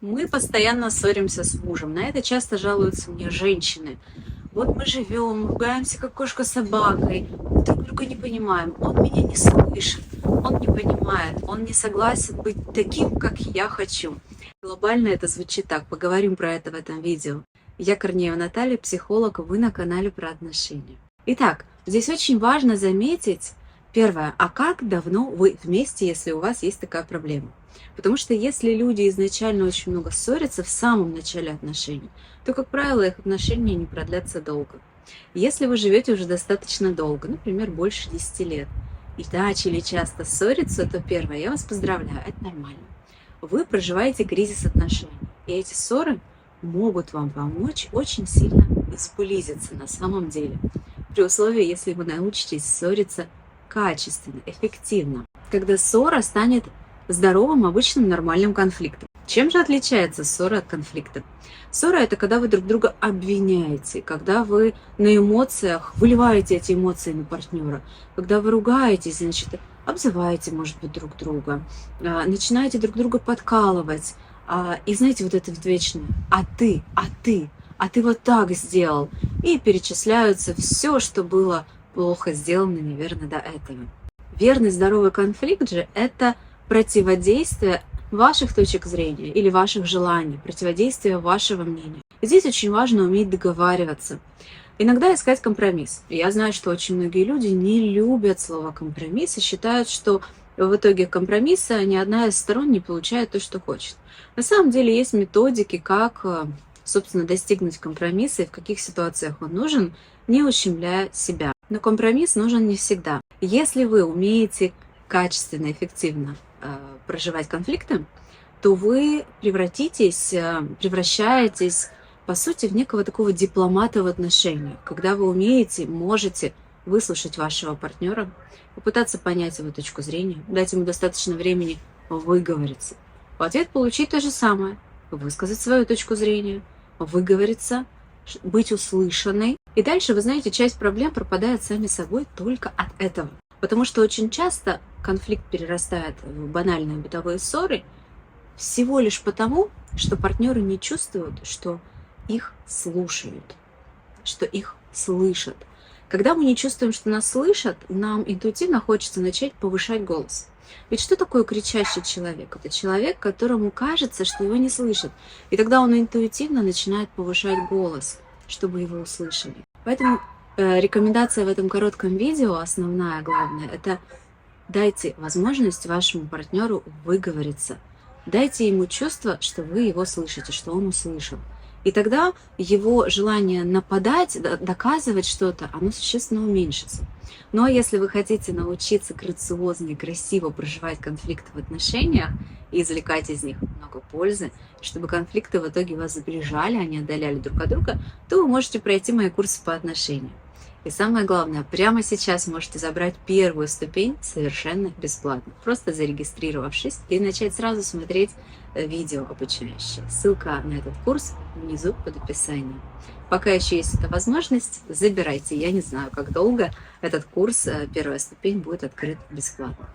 Мы постоянно ссоримся с мужем. На это часто жалуются мне женщины. Вот мы живем, ругаемся как кошка с собакой, мы друг друга не понимаем. Он меня не слышит, он не понимает, он не согласен быть таким, как я хочу. Глобально это звучит так. Поговорим про это в этом видео. Я Корнеева Наталья, психолог, вы на канале про отношения. Итак, здесь очень важно заметить, первое, а как давно вы вместе, если у вас есть такая проблема? Потому что если люди изначально очень много ссорятся в самом начале отношений, то, как правило, их отношения не продлятся долго. Если вы живете уже достаточно долго, например, больше 10 лет, и начали часто ссориться, то первое, я вас поздравляю, это нормально. Вы проживаете кризис отношений, и эти ссоры могут вам помочь очень сильно сблизиться на самом деле, при условии, если вы научитесь ссориться качественно, эффективно, когда ссора станет здоровым, обычным, нормальным конфликтом. Чем же отличается ссора от конфликта? Ссора – это когда вы друг друга обвиняете, когда вы на эмоциях выливаете эти эмоции на партнера, когда вы ругаетесь, значит, обзываете, может быть, друг друга, начинаете друг друга подкалывать. И знаете, вот это вечное а ты вот так сделал. И перечисляются все, что было плохо сделано, неверно до этого. Верный здоровый конфликт же – это противодействие ваших точек зрения или ваших желаний, противодействие вашего мнения. Здесь очень важно уметь договариваться. Иногда искать компромисс. Я знаю, что очень многие люди не любят слово компромисс и считают, что в итоге компромисса ни одна из сторон не получает то, что хочет. На самом деле есть методики, как, собственно, достигнуть компромисса и в каких ситуациях он нужен, не ущемляя себя. Но компромисс нужен не всегда. Если вы умеете качественно, эффективно проживать конфликты, то вы превращаетесь, по сути, в некого такого дипломата в отношениях, когда вы умеете, можете выслушать вашего партнера, попытаться понять его точку зрения, дать ему достаточно времени выговориться. В ответ получить то же самое, высказать свою точку зрения, выговориться, быть услышанной. И дальше, вы знаете, часть проблем пропадает сами собой только от этого. Потому что очень часто конфликт перерастает в банальные бытовые ссоры всего лишь потому, что партнеры не чувствуют, что их слушают, что их слышат. Когда мы не чувствуем, что нас слышат, нам интуитивно хочется начать повышать голос. Ведь что такое кричащий человек? Это человек, которому кажется, что его не слышат. И тогда он интуитивно начинает повышать голос, чтобы его услышали. Поэтому рекомендация в этом коротком видео, основная, главная, это дайте возможность вашему партнеру выговориться. Дайте ему чувство, что вы его слышите, что он услышал. И тогда его желание нападать, доказывать что-то, оно существенно уменьшится. Ну а если вы хотите научиться грациозно и красиво проживать конфликты в отношениях и извлекать из них много пользы, чтобы конфликты в итоге вас сближали, а не отдаляли друг от друга, то вы можете пройти мои курсы по отношениям. И самое главное, прямо сейчас можете забрать первую ступень совершенно бесплатно, просто зарегистрировавшись и начать сразу смотреть видео обучающие. Ссылка на этот курс внизу под описанием. Пока еще есть эта возможность, забирайте. Я не знаю, как долго этот курс, первая ступень, будет открыт бесплатно.